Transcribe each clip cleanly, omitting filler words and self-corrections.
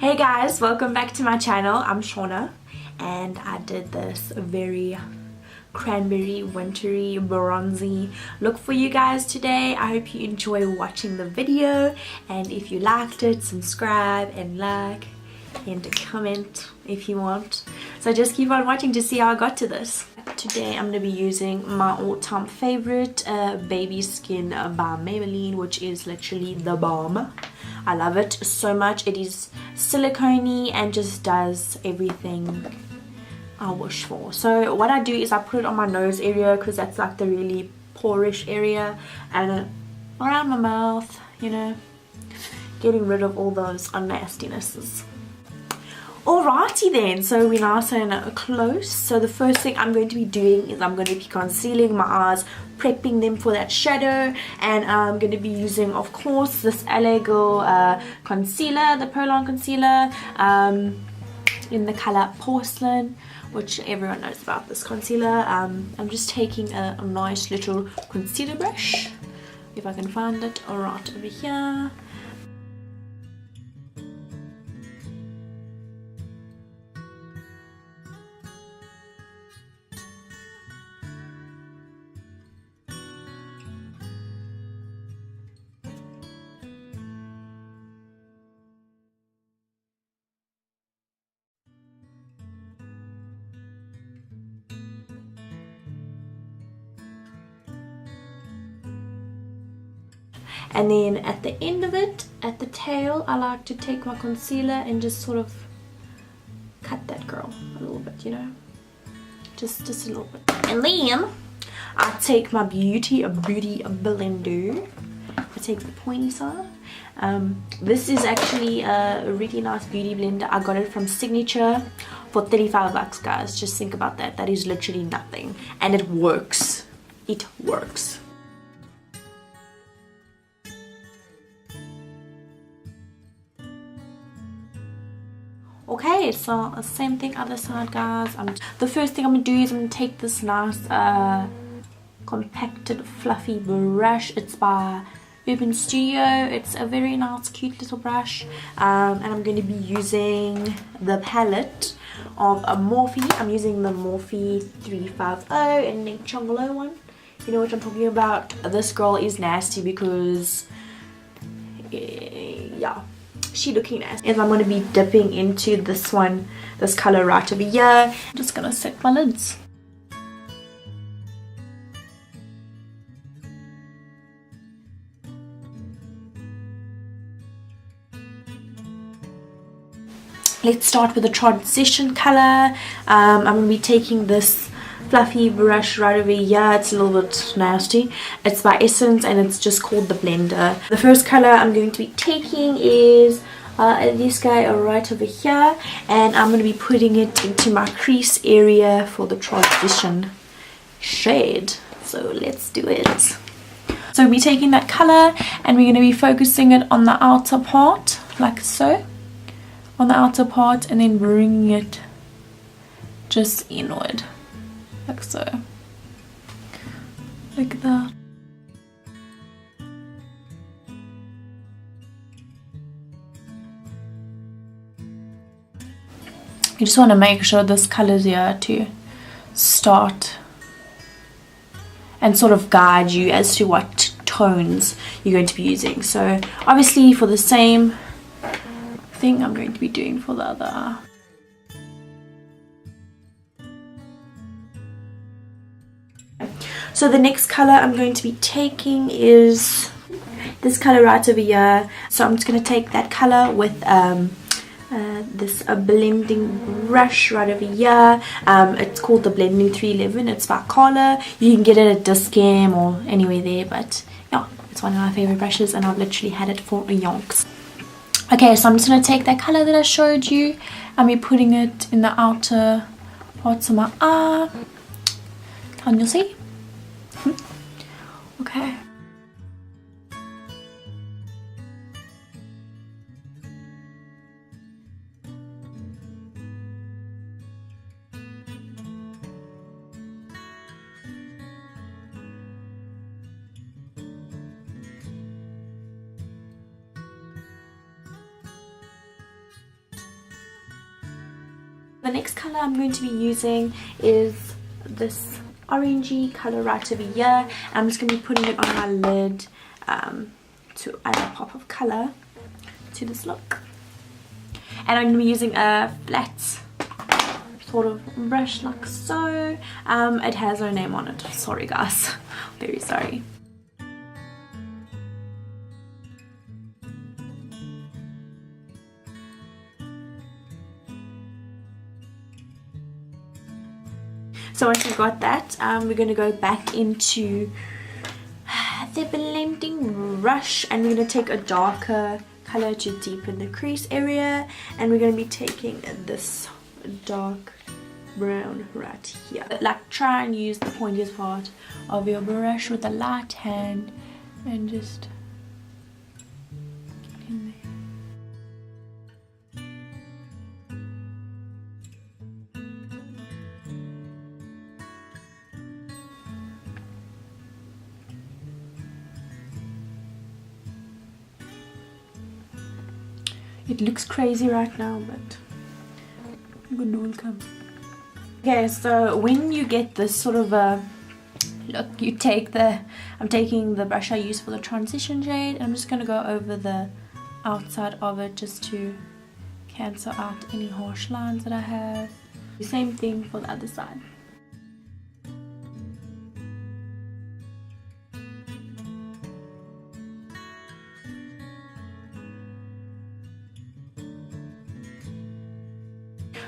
Hey guys, welcome back to my channel. I'm Shauna and I did this very cranberry wintry bronzy look for you guys today. I hope you enjoy watching the video, and if you liked it, subscribe and like and comment if you want. So just keep on watching to see how I got to this. Today I'm going to be using my all-time favorite baby skin by Maybelline, which is literally the bomb. I love it so much. It is silicone-y and just does everything I wish for. So what I do is I put it on my nose area because that's like the really porish area, and around my mouth, you know, getting rid of all those unnastinesses. Alrighty then, so we're now so close. So the first thing I'm going to be doing is I'm going to be concealing my eyes, prepping them for that shadow, and I'm going to be using, of course, this LA Girl concealer, the Pro-Long concealer, in the color Porcelain, which everyone knows about this concealer. I'm just taking a nice little concealer brush, if I can find it, right over here. And then at the end of it, at the tail, I like to take my concealer and just sort of cut that girl a little bit, you know, just a little bit. And then I take my beauty blender. I take the pointy side. This is actually a really nice beauty blender. I got it from Signature for 35 bucks, guys. Just think about that. That is literally nothing, and it works. It works. Okay, so same thing other side, guys. The first thing I'm gonna do is I'm gonna take this nice compacted fluffy brush. It's by Urban Studio. It's a very nice cute little brush, and I'm going to be using the palette of a Morphe. I'm using the Morphe 350 and the Chonglo one. You know what I'm talking about. This girl is nasty because yeah, she looking nasty. And I'm going to be dipping into this one, this color right over here. I'm just going to set my lids. Let's start with the transition color. I'm going to be taking this fluffy brush right over here. It's a little bit nasty. It's by Essence and it's just called the Blender. The first color I'm going to be taking is this guy right over here, and I'm going to be putting it into my crease area for the transition shade. So let's do it. So we're taking that color and we're going to be focusing it on the outer part, like so. On the outer part, and then bringing it just inward, like so, like that. You just want to make sure this color's here to start and sort of guide you as to what tones you're going to be using. So obviously for the same thing I'm going to be doing for the other eye. So the next color I'm going to be taking is this color right over here. So I'm just going to take that color with this blending brush right over here. It's called the Blending 311. It's by Carla. You can get it at Discam or anywhere there, but yeah, it's one of my favorite brushes and I've literally had it for yonks. Okay, so I'm just going to take that color that I showed you and be putting it in the outer parts of my eye. Can you see? Okay. The next color I'm going to be using is this orangey color right over here. I'm just going to be putting it on my lid to add a pop of color to this look. And I'm going to be using a flat sort of brush like so. It has no name on it. Sorry guys, very sorry. So once you've got that, we're going to go back into the blending brush, and we're going to take a darker color to deepen the crease area, and we're going to be taking this dark brown right here. Like, try and use the pointiest part of your brush with a light hand and just get in there. It looks crazy right now, but good will come. Okay, so when you get this sort of a look, you take I'm taking the brush I use for the transition shade, and I'm just going to go over the outside of it just to cancel out any harsh lines that I have. The same thing for the other side.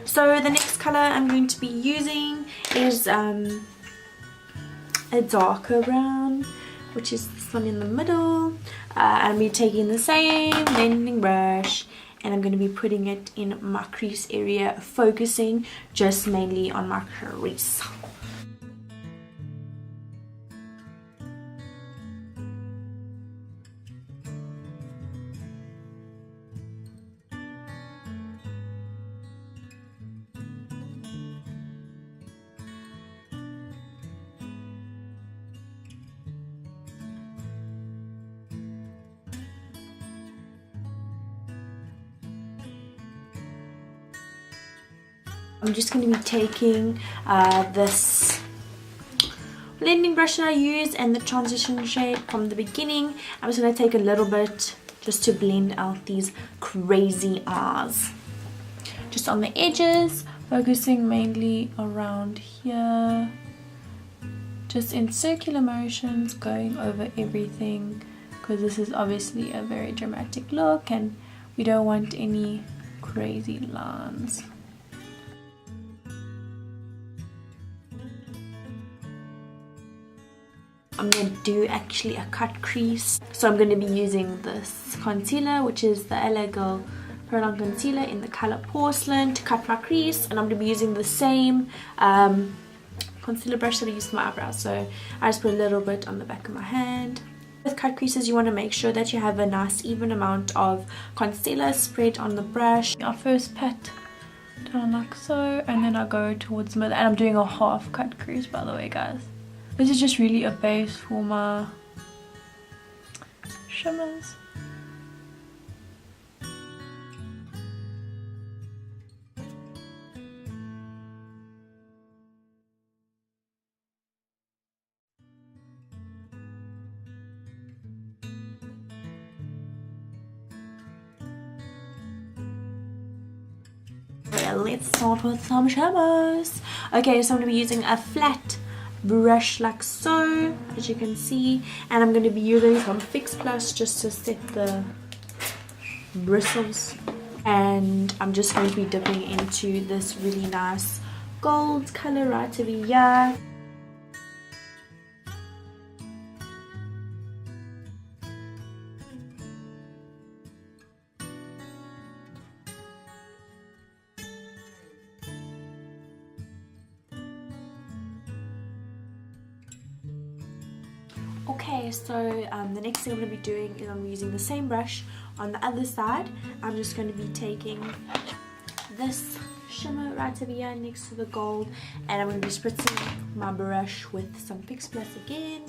So the next color I'm going to be using is a darker brown, which is this one in the middle. I'm going to be taking the same blending brush, and I'm going to be putting it in my crease area, focusing just mainly on my crease. I'm just going to be taking this blending brush that I used and the transition shade from the beginning. I'm just going to take a little bit just to blend out these crazy eyes. Just on the edges, focusing mainly around here. Just in circular motions, going over everything, because this is obviously a very dramatic look and we don't want any crazy lines. I'm going to do actually a cut crease. So I'm going to be using this concealer, which is the LA Girl Pro Concealer in the color Porcelain, to cut my crease. And I'm going to be using the same concealer brush that I used for my eyebrows. So I just put a little bit on the back of my hand. With cut creases, you want to make sure that you have a nice even amount of concealer spread on the brush. I first pat down like so, and then I go towards the middle. And I'm doing a half cut crease, by the way, guys. This is just really a base for my shimmers. Okay, let's start with some shimmers. Okay, so I'm going to be using a flat brush like so, as you can see, and I'm going to be using some Fix Plus just to set the bristles, and I'm just going to be dipping into this really nice gold color right over here. Okay, so the next thing I'm going to be doing is I'm using the same brush on the other side. I'm just going to be taking this shimmer right over here next to the gold, and I'm going to be spritzing my brush with some Fix Plus again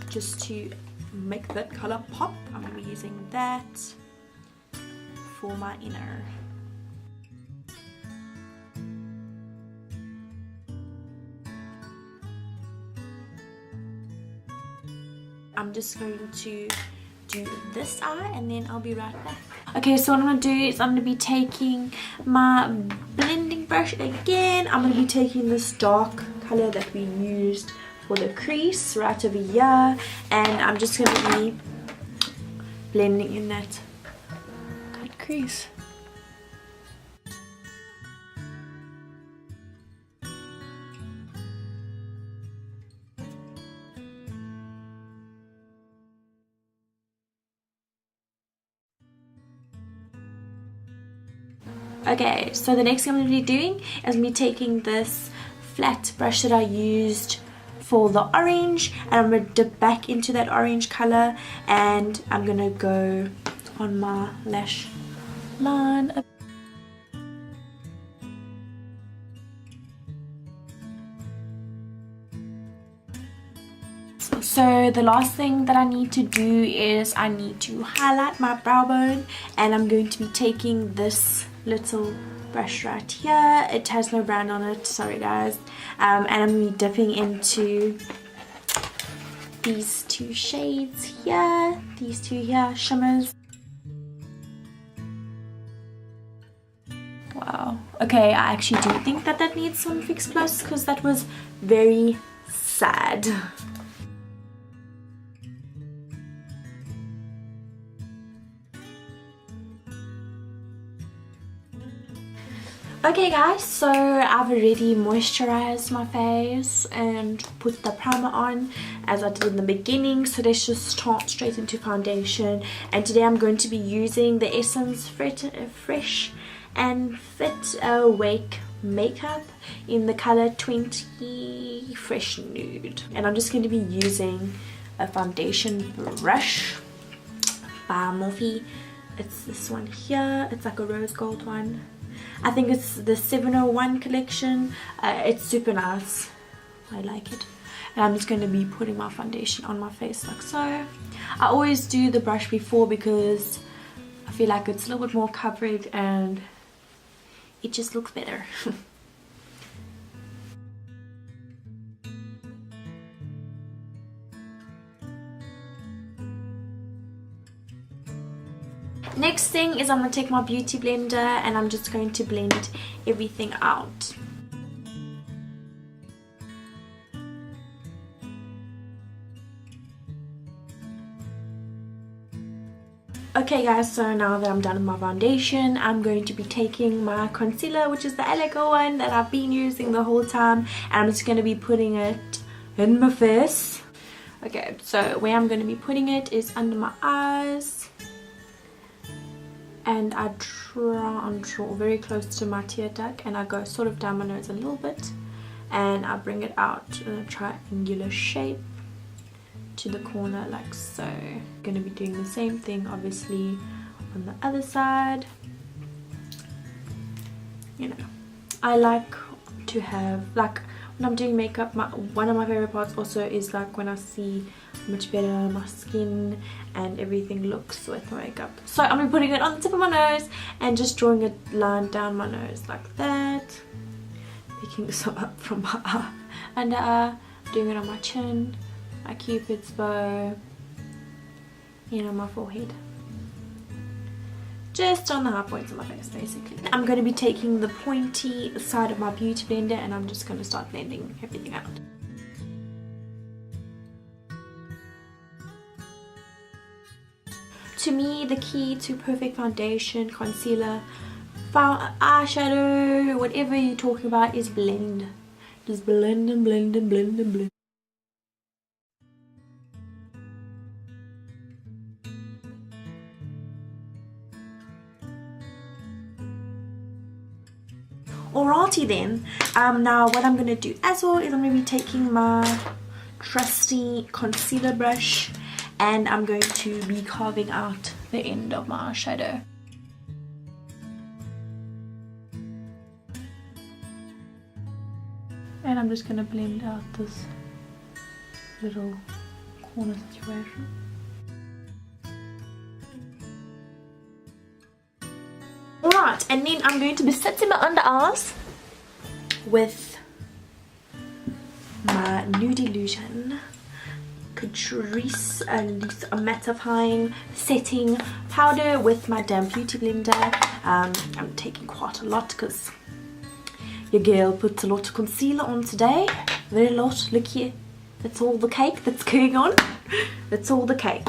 just to make that color pop. I'm going to be using that for my inner. I'm just going to do this eye and then I'll be right back. Okay, so what I'm going to do is I'm going to be taking my blending brush again. I'm going to be taking this dark color that we used for the crease right over here, and I'm just going to be blending in that crease. Okay, so the next thing I'm going to be doing is me taking this flat brush that I used for the orange, and I'm going to dip back into that orange color, and I'm going to go on my lash line. So the last thing that I need to do is I need to highlight my brow bone, and I'm going to be taking this little brush right here. It has no brand on it, sorry guys, and I'm going to be dipping into these two shades here, these two here, shimmers. Wow, okay, I actually do think that that needs some Fix Plus because that was very sad. Okay guys, so I've already moisturized my face and put the primer on as I did in the beginning, so let's just start straight into foundation. And today I'm going to be using the Essence Fresh and Fit Awake Makeup in the color 20 Fresh Nude, and I'm just going to be using a foundation brush by Morphe. It's this one here, it's like a rose gold one. I think it's the 701 collection. It's super nice, I like it. And I'm just going to be putting my foundation on my face like so. I always do the brush before because I feel like it's a little bit more coverage and it just looks better. Next thing is I'm going to take my beauty blender and I'm just going to blend everything out. Okay guys, so now that I'm done with my foundation, I'm going to be taking my concealer, which is the Elegant one that I've been using the whole time, and I'm just going to be putting it in my face. Okay, so where I'm going to be putting it is under my eyes. And I draw very close to my tear duct, and I go sort of down my nose a little bit, and I bring it out in a triangular shape to the corner like so. Going to be doing the same thing obviously on the other side. You know, I like to have, like when I'm doing makeup, one of my favorite parts also is like when I see how much better my skin and everything looks with the makeup. So I'm putting it on the tip of my nose and just drawing a line down my nose like that, picking some up from my eye, under eye, doing it on my chin, my cupid's bow, and on my forehead, just on the high points of my face basically. I'm going to be taking the pointy side of my beauty blender and I'm just going to start blending everything out. To me, the key to perfect foundation, concealer, eyeshadow, whatever you're talking about, is blend. Just blend and blend and blend and blend. Alrighty then, now what I'm going to do as well is I'm going to be taking my trusty concealer brush and I'm going to be carving out the end of my eyeshadow. And I'm just going to blend out this little corner situation. Alright, and then I'm going to be setting my under eyes with my Nude Illusion Catrice loose mattifying setting powder with my damp beauty blender. I'm taking quite a lot because your girl puts a lot of concealer on today. Very lot. Look here. That's all the cake that's going on. That's all the cake.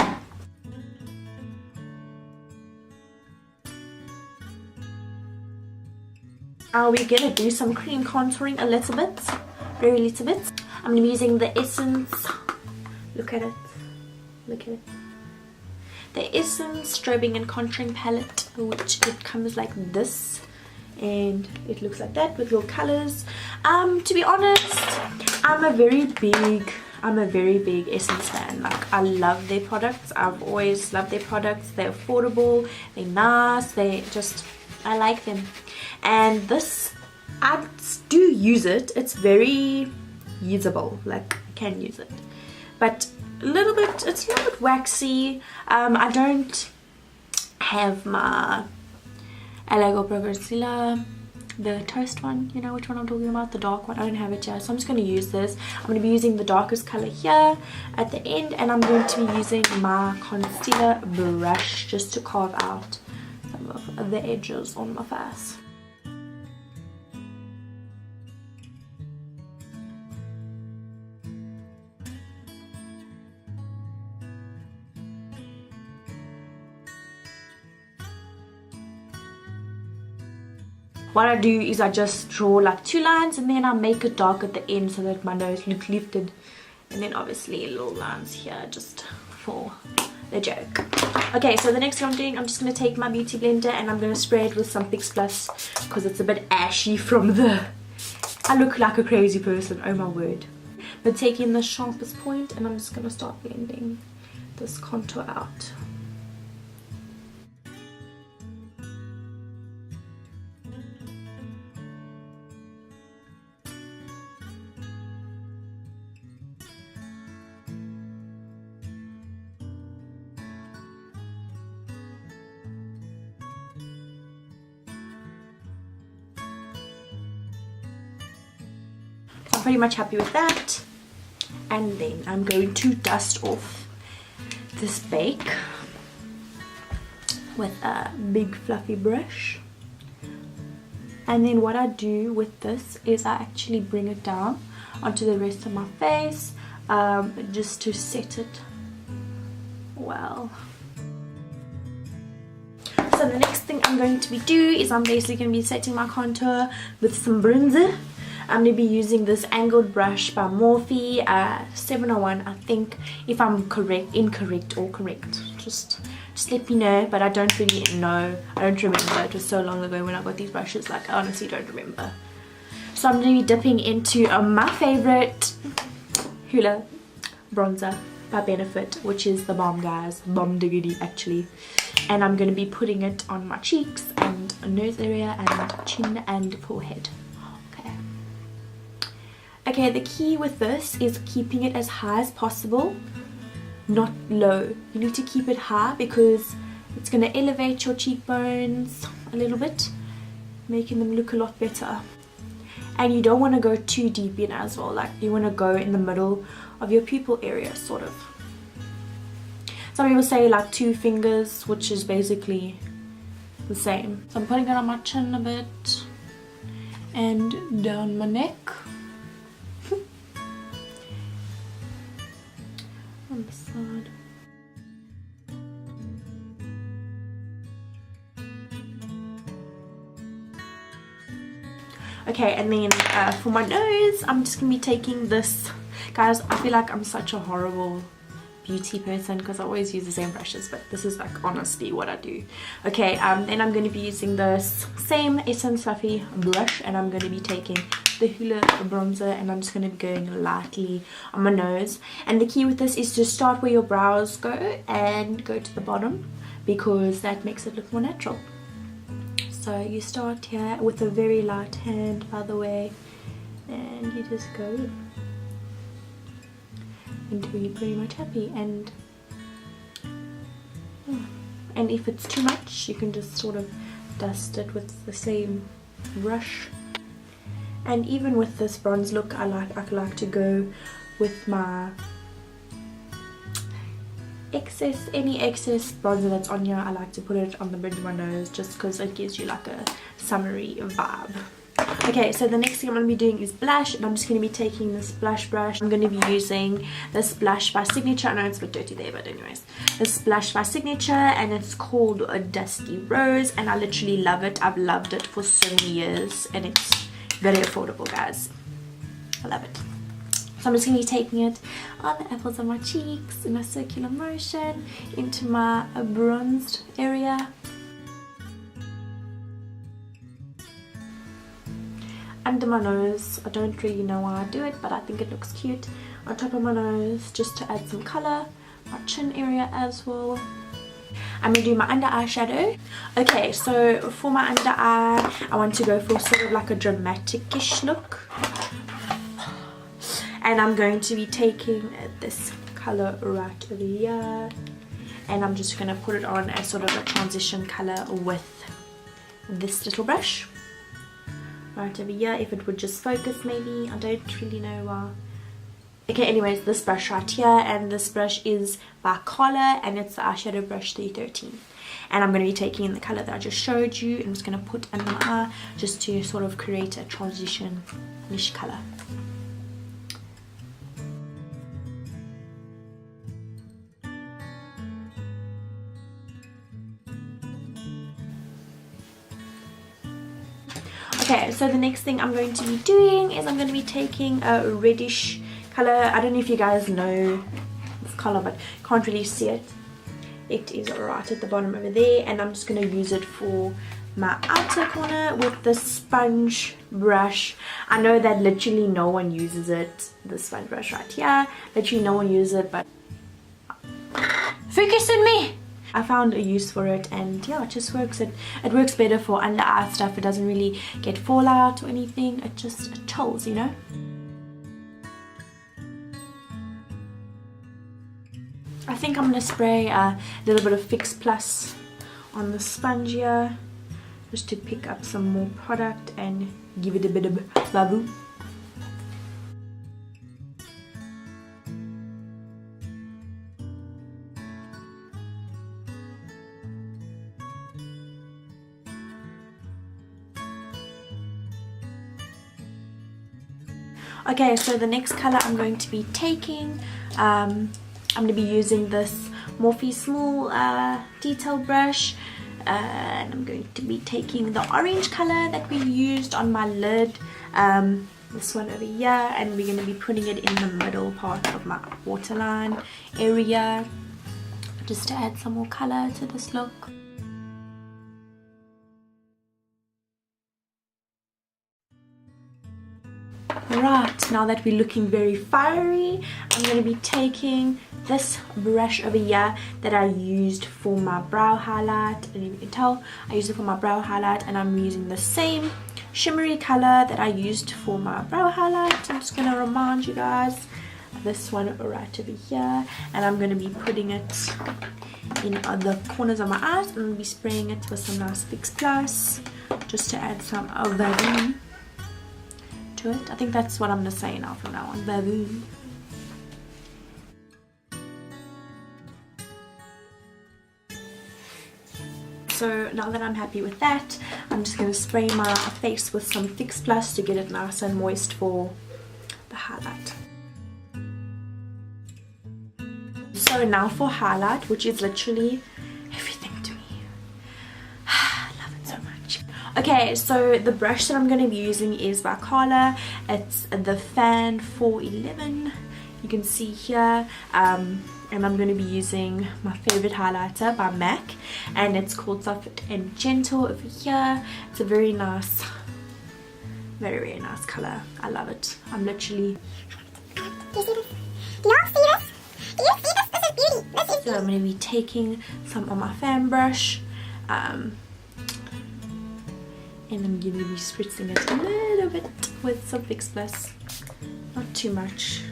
Now we're gonna do some cream contouring a little bit. Very little bit. I'm gonna be using the Essence. Look at it. Look at it. The Essence Strobing and Contouring Palette, which it comes like this. And it looks like that with little colors. To be honest, I'm a very big Essence fan. Like, I love their products. I've always loved their products. They're affordable, they're nice, I like them. And this, I do use it. It's very usable. Like, I can use it, but it's a little bit waxy. I don't have my Alago Pro Concealer, the toast one, you know which one I'm talking about, the dark one. I don't have it yet, so I'm just going to use this. I'm going to be using the darkest color here at the end, and I'm going to be using my concealer brush just to carve out some of the edges on my face. What I do is I just draw like 2 lines, and then I make it dark at the end so that my nose looks lifted, and then obviously little lines here just for the joke. Okay, so the next thing I'm doing, I'm just going to take my beauty blender and I'm going to spray it with some Fix Plus because it's a bit ashy from the... I look like a crazy person, oh my word. But taking the sharpest point, and I'm just going to start blending this contour out. Pretty much happy with that, and then I'm going to dust off this bake with a big fluffy brush. And then what I do with this is I actually bring it down onto the rest of my face, just to set it well. So the next thing I'm going to be doing is I'm basically going to be setting my contour with some bronzer. I'm going to be using this angled brush by Morphe 701. I think if I'm incorrect or correct, just let me know, but I don't really know. I don't remember. It was so long ago when I got these brushes, like I honestly don't remember. So I'm going to be dipping into my favorite Hoola bronzer by Benefit, which is the bomb, guys. Bomb diggity actually. And I'm going to be putting it on my cheeks and nose area and chin and forehead. Okay, the key with this is keeping it as high as possible, not low. You need to keep it high because it's going to elevate your cheekbones a little bit, making them look a lot better. And you don't want to go too deep in as well, like you want to go in the middle of your pupil area, sort of. Some people say like 2 fingers, which is basically the same. So I'm putting it on my chin a bit and down my neck. On the side. Okay, and then for my nose, I'm just gonna be taking this. Guys, I feel like I'm such a horrible beauty person because I always use the same brushes, but this is like honestly what I do. Okay, then I'm going to be using this same Essence Fluffy brush, and I'm going to be taking the Hoola bronzer, and I'm just going to be going lightly on my nose. And the key with this is to start where your brows go and go to the bottom, because that makes it look more natural. So you start here with a very light hand, by the way, and you just go until you're pretty much happy. And if it's too much, you can just sort of dust it with the same brush. And even with this bronze look, I like to go with my any excess bronzer that's on here, I like to put it on the bridge of my nose just because it gives you like a summery vibe. Okay, so the next thing I'm going to be doing is blush, and I'm just going to be taking this blush brush. I'm going to be using this blush by Signature. I know it's a bit dirty there, but anyways, this blush by Signature, and it's called a Dusty Rose, and I literally love it. I've loved it for so many years, and it's very affordable, guys. I love it. So I'm just going to be taking it on the apples of my cheeks in a circular motion into my bronzed area. Under my nose, I don't really know why I do it, but I think it looks cute. On top of my nose, just to add some colour. My chin area as well. I'm going to do my under eye shadow. Okay, so for my under eye, I want to go for sort of like a dramatic-ish look. And I'm going to be taking this colour right over here. And I'm just going to put it on as sort of a transition colour with this little brush. Right over here, if it would just focus maybe. I don't really know why. Okay, anyways, this brush right here, and this brush is by Color, and it's the eyeshadow brush 313. And I'm going to be taking the colour that I just showed you, and I'm just going to put under my eye just to sort of create a transition-ish colour. Okay, so the next thing I'm going to be doing is I'm going to be taking a reddish color. I don't know if you guys know this color, but can't really see it. It is right at the bottom over there, and I'm just going to use it for my outer corner with the sponge brush. I know that literally no one uses it, the sponge brush right here. Literally no one uses it, but focus on me! I found a use for it, and yeah, it just works. It works better for under eye stuff. It doesn't really get fallout or anything. It chills, you know. I think I'm gonna spray a little bit of Fix Plus on the sponge here, just to pick up some more product and give it a bit of babu. Okay, so the next color I'm going to be taking, I'm going to be using this Morphe small detail brush, and I'm going to be taking the orange color that we used on my lid, this one over here, and we're going to be putting it in the middle part of my waterline area, just to add some more color to this look. Right, now that we're looking very fiery, I'm going to be taking this brush over here that I used for my brow highlight, and you can tell I used it for my brow highlight, and I'm using the same shimmery color that I used for my brow highlight. I'm just going to remind you guys, this one right over here, and I'm going to be putting it in the corners of my eyes. I'm going to be spraying it with some nice Fix Plus just to add some volume to it. I think that's what I'm going to say now from now on, baboon. So now that I'm happy with that, I'm just going to spray my face with some Fix Plus to get it nice and moist for the highlight. So now for highlight, which is literally everything to me. I love it so much. Okay, so the brush that I'm going to be using is by Carla. It's the Fan 411. You can see here. And I'm going to be using my favorite highlighter by MAC, and it's called Soft and Gentle over here. It's a very nice, very nice color. I love it. I'm literally... Do you see this? Do y'all see this? Do you see this? This is beauty. This is beauty. So I'm going to be taking some on my fan brush, and I'm going to be spritzing it a little bit with some Fix Plus. Not too much.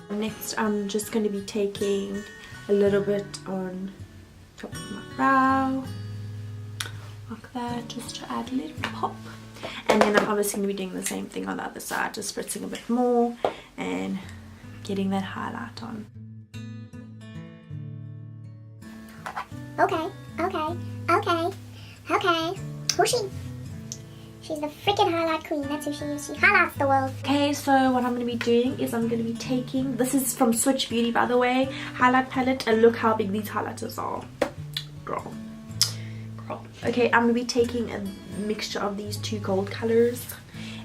Next, I'm just going to be taking a little bit on top of my brow, like that, just to add a little pop. And then I'm obviously going to be doing the same thing on the other side, just spritzing a bit more and getting that highlight on. Okay. Who's she? She's the freaking highlight queen. That's who she is. She highlights the world. Okay, so what I'm going to be doing is I'm going to be taking, this is from Switch Beauty by the way, highlight palette, and look how big these highlighters are. Girl. Okay, I'm going to be taking a mixture of these two gold colors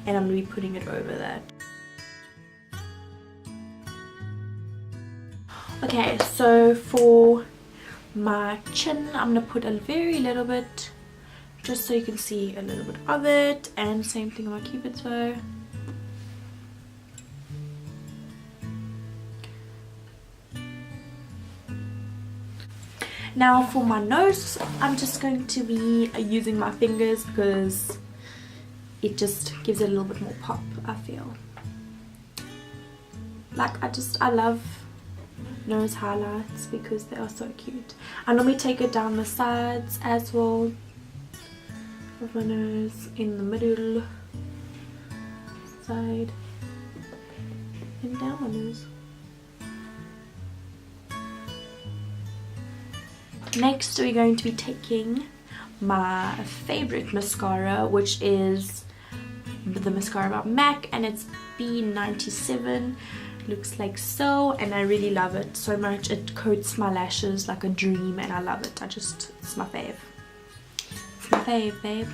and I'm going to be putting it over that. Okay, so for my chin, I'm going to put a very little bit, just so you can see a little bit of it, and same thing on my cupid's bow. Now for my nose, I'm just going to be using my fingers because it just gives it a little bit more pop, I feel. Like I love nose highlights because they are so cute. I normally take it down the sides as well of my nose, in the middle, side, and down my nose. Next we're going to be taking my favorite mascara, which is the mascara by MAC, and it's B97. Looks like so, and I really love it so much. It coats my lashes like a dream and I love it. It's my fave. It's my fave, babe.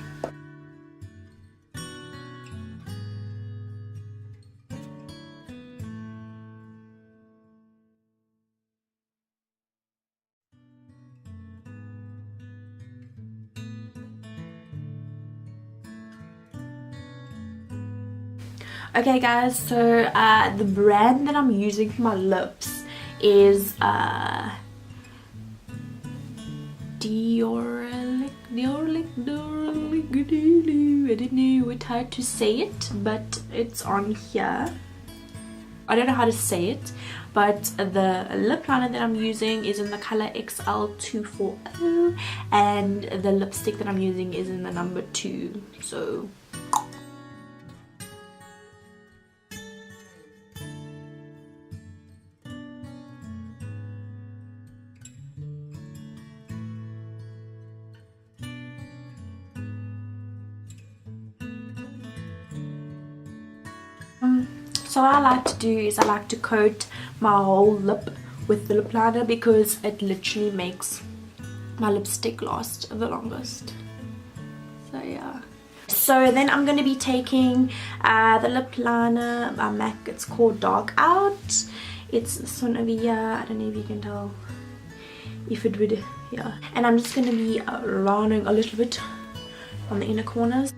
Okay guys, so the brand that I'm using for my lips is Diorlic. I don't know how to say it, but it's on here. I don't know how to say it, but the lip liner that I'm using is in the color XL240, and the lipstick that I'm using is in the number 2. So so what I like to do is I like to coat my whole lip with the lip liner because it literally makes my lipstick last the longest. So yeah. So then I'm going to be taking the lip liner by MAC. It's called Dark Out. It's this one over here. I don't know if you can tell if it would, yeah. And I'm just going to be lining a little bit on the inner corners.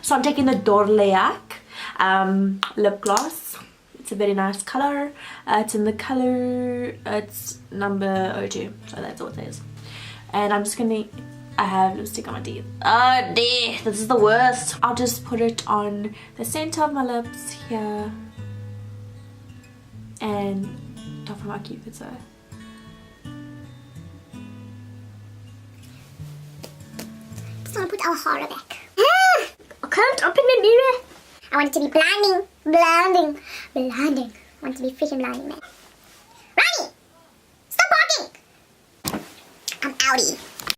So I'm taking the Dorleac lip gloss. It's a very nice color. It's in the color, it's number 02, so that's what it is. And I'm just gonna, I have lipstick on my teeth. Oh dear, this is the worst. I'll just put it on the center of my lips here and top of my cupid's eye. Just want to put our horror back. I can't open the mirror. I want it to be blinding. I want it to be freaking blinding, man. Ronnie! Stop barking! I'm outie.